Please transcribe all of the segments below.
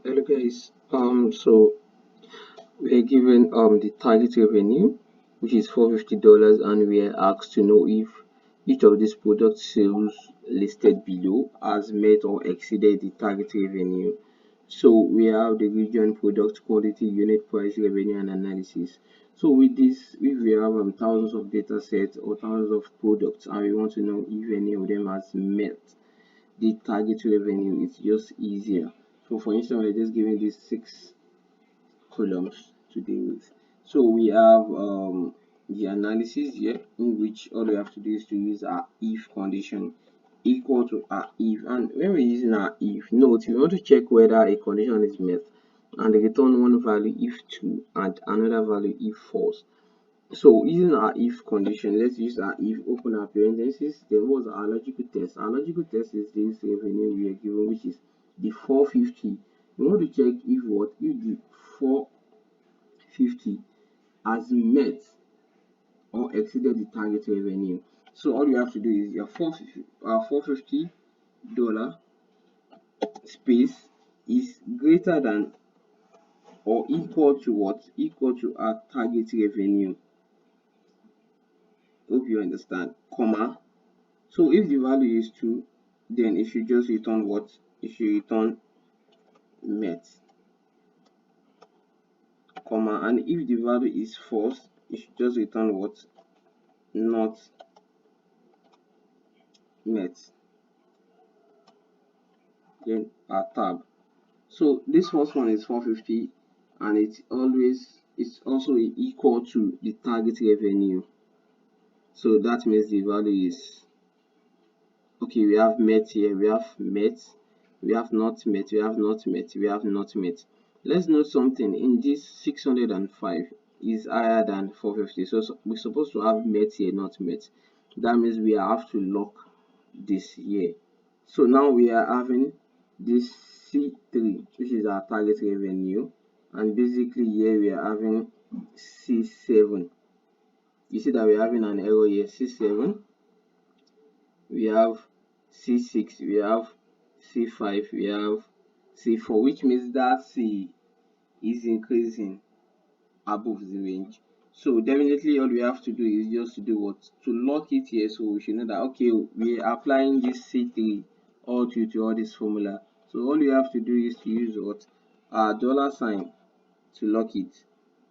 Hello guys. So we're given the target revenue, which is $450, and we are asked to know if each of these product sales listed below has met or exceeded the target revenue. So we have the region, product quality, unit price, revenue, and analysis. So with this, if we have thousands of data sets or thousands of products, and we want to know if any of them has met the target revenue, it's just easier. So for instance, we're just giving these six columns to deal with. So we have the analysis here, in which all we have to do is to use our if condition equal to our if. And when we're using our if, note we want to check whether a condition is met and return one value if true and another value if false. So using our if condition, let's use our if, open our parentheses, then what's our logical test? Our logical test is this revenue we are given, which is the 450. We want to check if what? If the 450 has met or exceeded the target revenue. So all you have to do is your 450 dollar space is greater than or equal to what? Equal to our target revenue. Hope you understand. Comma. So if the value is 2, then it should just return what? It should return met, comma, and if the value is false, it should just return what? Not met. Then our tab. So this first one is 450, and it's also equal to the target revenue. So that means the value is okay. We have met here, we have met, we have not met, we have not met, we have not met. Let's note something. In this 605 is higher than 450, so we're supposed to have met here, not met. That means we have to lock this here. So now we are having this C3, which is our target revenue, and basically here we are having C7. You see that we're having an error here. C7, we have C6, we have C5, we have C4, which means that C is increasing above the range. So definitely all we have to do is just to do what? To lock it here, so we should know that okay, we are applying this C3 all to all this formula. So all you have to do is to use what? Our dollar sign to lock it.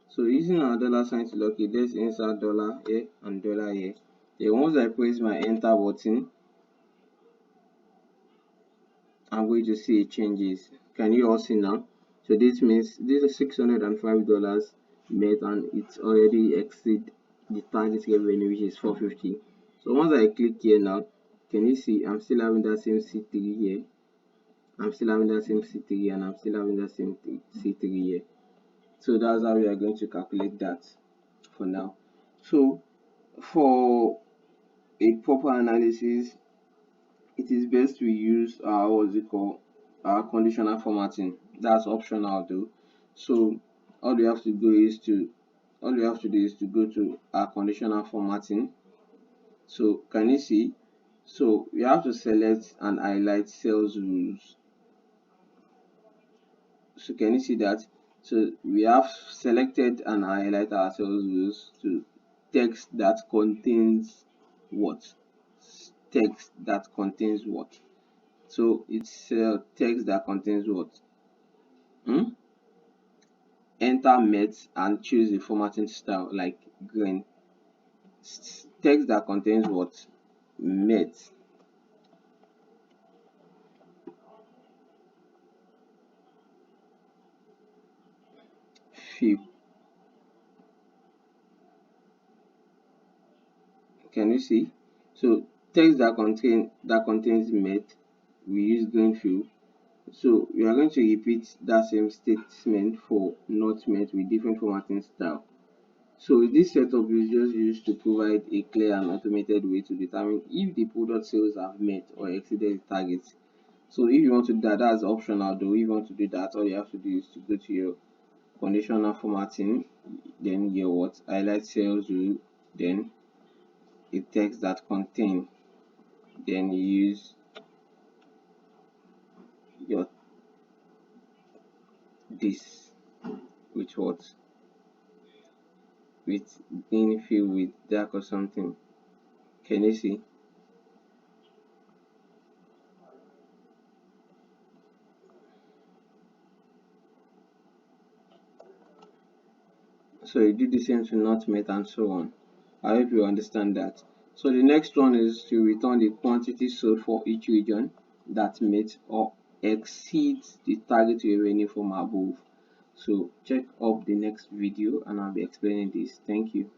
So using our dollar sign to lock it, let's insert dollar here and dollar here. Then once I press my enter button, I'm going to see changes. Can you all see now? So this means this is $605 met, and it's already exceed the target revenue, which is 450. So once I click here now, can you see I'm still having that same C3 here. I'm still having that same C3, and I'm still having that same C3 here. So that's how we are going to calculate that for now. So for a proper analysis, it is best we use what's it called, conditional formatting. That's optional though. So all you have to do is to go to our conditional formatting. So can you see? So we have to select and highlight sales rules. So can you see that? So we have selected and highlight our sales rules to text that contains what? Text that contains what? So it's text that contains what? Hmm? Enter met and choose a formatting style like green. Text that contains what? Met. Fill. Can you see? So text that contains met, we use green fill. So we are going to repeat that same statement for not met with different formatting style. So this setup is just used to provide a clear and automated way to determine if the product sales have met or exceeded the targets. So if you want to do that, that's optional though. If you want to do that, all you have to do is to go to your conditional formatting, then your what? Highlight sales rule, then a text that contain, then you use your this with what? With being filled with dark or something. Can you see? So you do the same to not met and so on. I hope you understand that. So the next one is to return the quantity sold for each region that meets or exceeds the target revenue from above. So check up the next video and I'll be explaining this. Thank you.